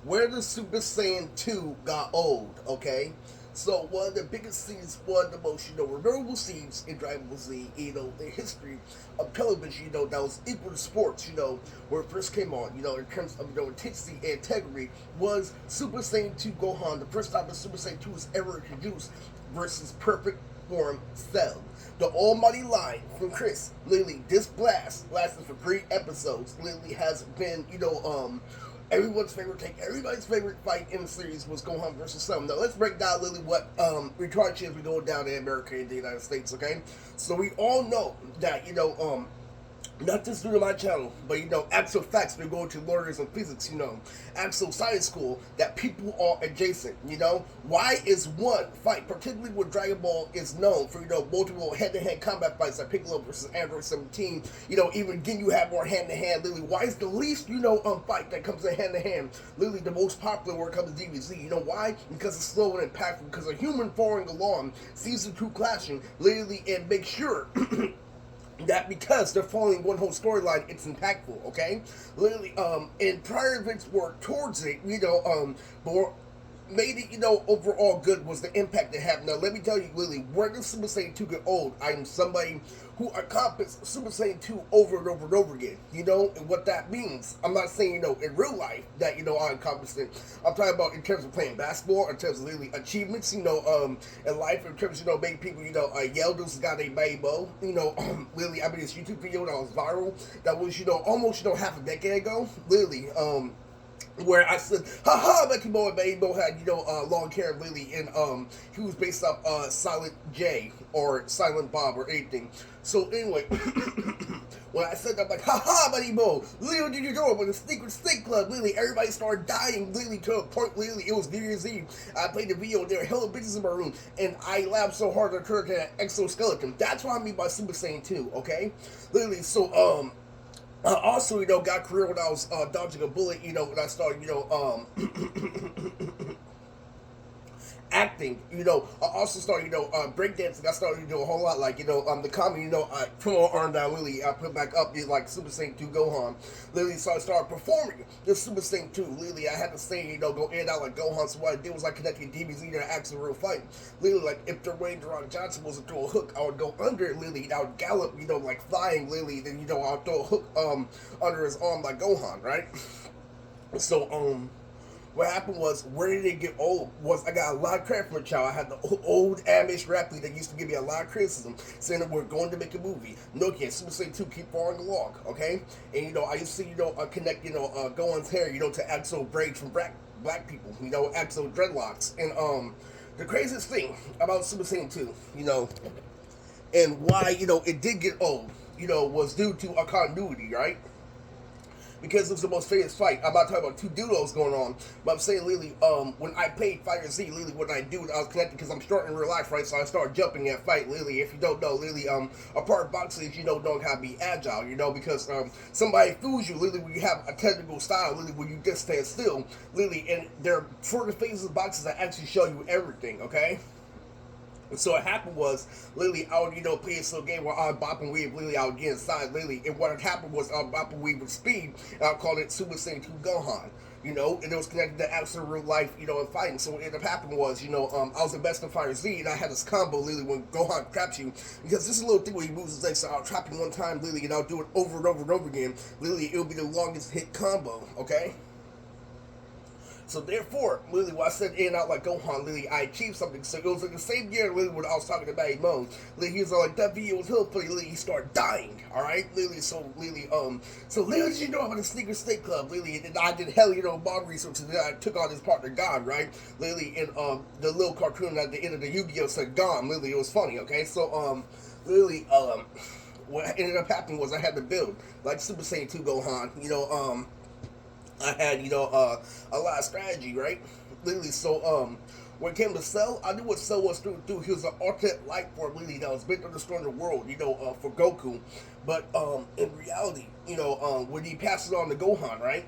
where the Super Saiyan 2 got old, okay? So one of the biggest scenes, one of the most, memorable scenes in Dragon Ball Z, the history of television, that was equal to sports, where it first came on, in terms of, intensity and integrity, was Super Saiyan 2 Gohan, the first time the Super Saiyan 2 was ever introduced, versus Perfect Form Cell. The almighty line from Chris, literally, this blast lasted for 3 episodes, literally has been, everyone's favorite take, everybody's favorite fight in the series was Gohan versus Cell. Now let's break down literally what retarded shit we going down in America and the United States, okay? So we all know that, not just due to my channel, but actual facts. We're going to lawyers and physics, actual science school that people are adjacent. Why is one fight, particularly with Dragon Ball, is known for multiple hand-to-hand combat fights like Piccolo versus Android 17. Even Ginyu have more hand-to-hand. Literally, why is the least fight that comes in hand-to-hand literally the most popular when it comes to DBZ? You know why? Because it's slow and impactful. Because a human following along sees the two clashing literally and make sure. That because they're following one whole storyline, it's impactful, okay? Literally, and prior events work towards it, but made it, overall good was the impact it had. Now, let me tell you, literally, where does Super Saiyan 2 get old? I am somebody who accomplished Super Saiyan 2 over and over and over again, and what that means. I'm not saying, in real life that, I accomplished it. I'm talking about in terms of playing basketball, in terms of literally achievements, in life, in terms of, making people, yell, this got a Babo, literally, I mean, this YouTube video that was viral, that was, almost, half a decade ago, literally, where I said, haha, Becky Boy Baby had, long hair lily, and he was based off Silent J or Silent Bob or anything. So anyway, when I said that, I'm like, haha, Betty Bo, Leo did your door with a secret snake club, literally, everybody started dying, literally, to a point, literally, it was New Year's Eve. I played the video, there were hella bitches in my room, and I laughed so hard I turned to an exoskeleton. That's what I mean by Super Saiyan 2, okay? Literally, so, I also, got a career when I was dodging a bullet, when I started, acting, I also started, breakdancing. I started, a whole lot, like, the comedy, I put my arm down, literally, I put back up, like Super Saiyan 2 Gohan, literally, so I started performing the Super Saiyan 2, literally, I had to sing, go in and out like Gohan, so what I did was I connected DBZ to an actual real fight, literally, like, if the way Deron Johnson was to throw a hook, I would go under it, literally, I would gallop, like flying, literally, then, I would throw a hook, under his arm like Gohan, right? So, what happened was, where did it get old? Was I got a lot of credit for a child. I had the old Amish rap lead that used to give me a lot of criticism, saying that we're going to make a movie. Nokia, Super Saiyan 2, keep following along, okay? And, I used to, connect, Gohan's hair, to actual braids from black people, actual dreadlocks. And, the craziest thing about Super Saiyan 2, and why, it did get old, was due to a continuity, right? Because it was the most famous fight. I'm not talking about two duos going on, but I'm saying, literally, when I played Fighter Z, literally, what I do, I was connected because I'm starting in real life, right? So I started jumping that fight, literally. If you don't know, literally, a part of boxing is knowing how to be agile, because somebody fools you, literally, when you have a technical style, literally, when you just stand still, literally, and there are certain phases of boxing that actually show you everything, okay? And so what happened was, literally, I would, play a slow game where I would bop and weave, literally, I would get inside, literally, and what had happened was I would bop and weave with speed, and I would call it Super Saiyan 2 Gohan, and it was connected to actual real life, and fighting. So what ended up happening was, I was the best in Fighter Z, and I had this combo, literally, when Gohan traps you, because this is a little thing where he moves his legs, so I'll trap him one time, literally, and I'll do it over and over and over again, literally, it'll be the longest hit combo, okay? So therefore, literally, when I said in and out like Gohan, literally, I achieved something. So it was like the same year, literally, when I was talking to Batty Moan. Literally, he was like, that video was hella funny. Literally, he started dying, alright? Literally, so literally, did you know about the Sneaker State Club? Literally, and I did hell, mod research, and then I took on his partner, God, right? Literally, in, the little cartoon at the end of the Yu-Gi-Oh! Said, Gone. Literally, it was funny, okay? So, literally, what ended up happening was I had to build, like Super Saiyan 2 Gohan, I had, a lot of strategy, right? Literally, so, when it came to Cell, I knew what Cell was to do. He was an alternate life form, literally, that was meant to destroy the world, for Goku. But, in reality, when he passes on to Gohan, right?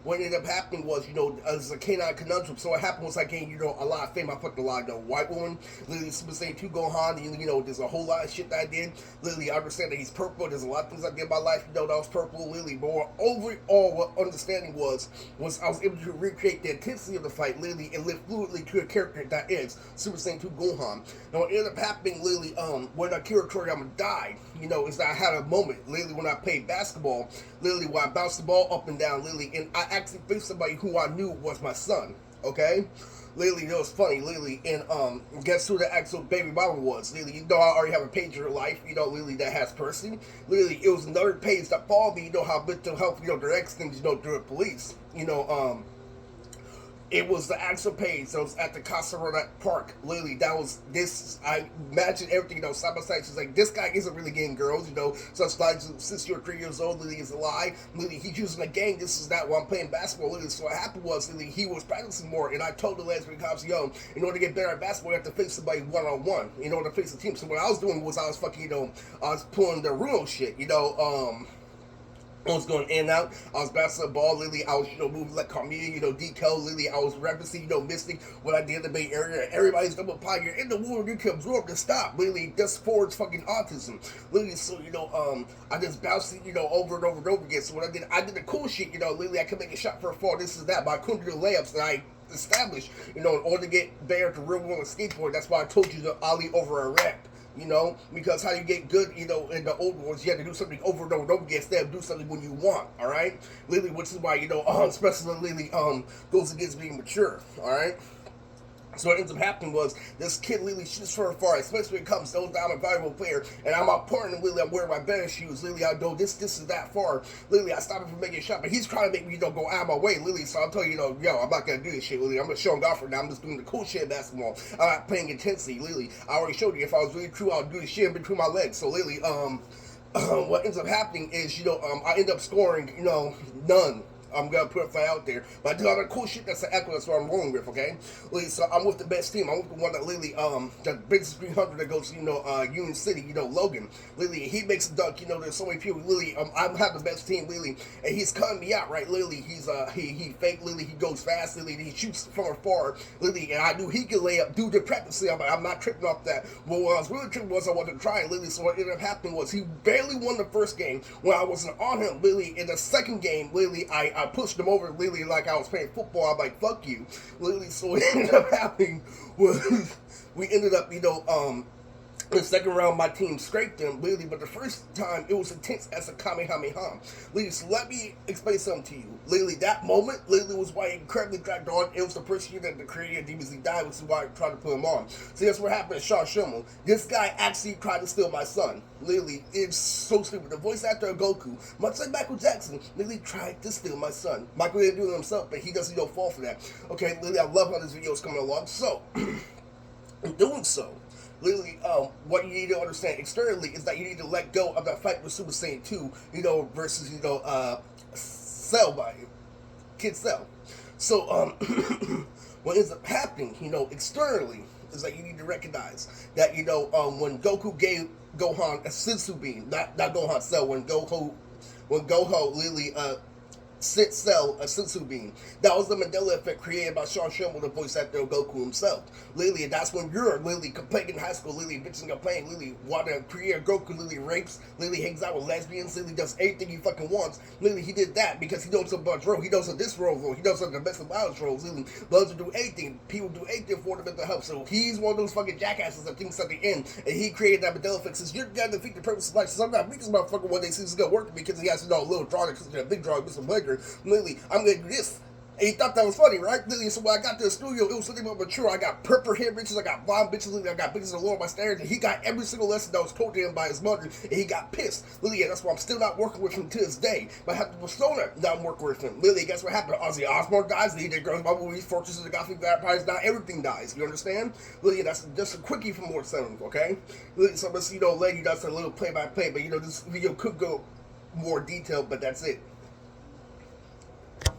what ended up happening was, as a canine conundrum. So what happened was I gained, a lot of fame. I fucked a lot of white woman. Literally, Super Saiyan 2 Gohan. There's a whole lot of shit that I did. Literally, I understand that he's purple. There's a lot of things I did in my life, that was purple. Literally, but what overall, what understanding was I was able to recreate the intensity of the fight, literally, and live fluidly to a character that is Super Saiyan 2 Gohan. Now, what ended up happening, literally, when Akira Toriyama died, is that I had a moment, literally, when I played basketball, literally, when I bounced the ball up and down, literally, and I actually faced somebody who I knew was my son, okay? Literally, it was funny, literally, and guess who the actual baby mama was? Literally, I already have a page in her life, literally, that has Percy. Literally, it was another page that followed me, how mental health, directs things, through the police. It was the actual page that was at the Casa Ronette Park. Literally, that was this. I imagine everything, side by side. She's like, this guy isn't really getting girls, such like since you're 3 years old, literally is a lie. Literally, he's using a gang. This is that while I'm playing basketball. Literally, so what happened was, literally, he was practicing more, and I told the lesbian cops, yo, in order to get better at basketball, you have to face somebody one-on-one, in order to face a team. So what I was doing was I was fucking, I was pulling the real shit, I was going in and out. I was bouncing the ball, literally. I was, moving like Kamehameha, decal, literally. I was referencing, Mystic, what I did in the Bay Area. Everybody's double pie. You're in the war, you can absorb the stop. Literally, just forwards fucking autism. Literally, so, I just bounced it, over and over and over again. So what I did the cool shit, literally, I could make a shot for a fall, this is that, but I couldn't do the layups that I established, in order to get better to real world skateboard. That's why I told you to ollie over a ramp. Because how you get good, in the old ones, you have to do something over and over and over again instead of do something when you want, all right? Literally, which is why, especially literally, goes against being mature, all right? So what ends up happening was this kid literally shoots for far, especially when it comes to those I'm a valuable player, and I'm out partnering literally, I'm wearing my better shoes. Literally, I go this is that far. Literally, I stop him from making a shot, but he's trying to make me, go out of my way. Literally, so I'll tell you, yo, I'm not gonna do this shit. Literally, I'm gonna show him golf right now. I'm just doing the cool shit in basketball. I'm not playing intensely. Literally, I already showed you if I was really true, I would do the shit in between my legs. So literally, what ends up happening is, I end up scoring, none. I'm gonna put it flat out there, but I do all the cool shit that's an echo. That's what I'm rolling with, okay? Literally, so I'm with the best team. I'm with the one that literally, the biggest 300 that goes to, Union City, Logan. Literally, he makes a dunk. There's so many people. Literally, I have the best team, literally, and he's cutting me out, right? Literally, he's he fake. Literally, he goes fast. Literally, he shoots from afar. Literally, and I knew he could lay up, do the practice. I'm not tripping off that. But what I was really tripping was I wanted to try it. Literally, so what ended up happening was he barely won the first game when I wasn't on him. Literally, in the second game, literally, I pushed him over, literally, like I was playing football. I'm like, fuck you. Literally, so what ended up happening was we ended up, in the second round, my team scraped them, literally, but the first time, it was intense as a Kamehameha. Literally, so let me explain something to you. Literally, that moment, literally, was why it incredibly dragged on. It was the first year that the creator of DBZ died, which is why I tried to put him on. So that's what happened to Sean Schemmel. This guy actually tried to steal my son. Literally, it's so stupid. The voice actor of Goku, much like Michael Jackson, literally tried to steal my son. Michael didn't do it himself, but he doesn't fall for that. Okay, literally, I love how this video is coming along. So, in doing so, literally, what you need to understand externally is that you need to let go of that fight with Super Saiyan 2, versus, Cell by Kid Cell. So, what ends up happening, externally, is that you need to recognize that, when Goku gave Gohan a Sensu beam, not Gohan Cell, when Goku literally, sent Cell a Sensu beam. That was the Mandela effect created by Sean Schemmel, the voice actor of Goku himself. Literally, and that's when you're literally complaining in high school, literally bitching and playing, literally want to create Goku, literally rapes, literally hangs out with lesbians, literally does anything he fucking wants. Literally, he did that because he knows a bunch role. He knows a this role, he knows the domestic violence roles. Literally, loves to do anything. People do anything for the mental health. So he's one of those fucking jackasses that thinks at the end, and he created that Mandela effect. Says you're gonna defeat the purpose of life. So I'm gonna beat this motherfucker one day since it's gonna work because he has to know a little drawing because he's a big drawing, Mr. Blake. Literally, I'm gonna do this. And he thought that was funny, right? Literally, so when I got to the studio, it was something about mature. I got purple hair bitches, I got blonde bitches, literally, I got bitches that lower my standards, and he got every single lesson that was told to him by his mother, and he got pissed. Literally, yeah, that's why I'm still not working with him to this day. But I have the persona that I'm working with him. Literally, guess what happened? Ozzy Osbourne dies, and he did Girls, My Movies, Fortresses of the Gothic Vampires, now everything dies. You understand? Literally, that's just a quickie for more sound, okay? Literally, so let's, lady, that's a little play-by-play, but, this video could go more detailed, but that's it.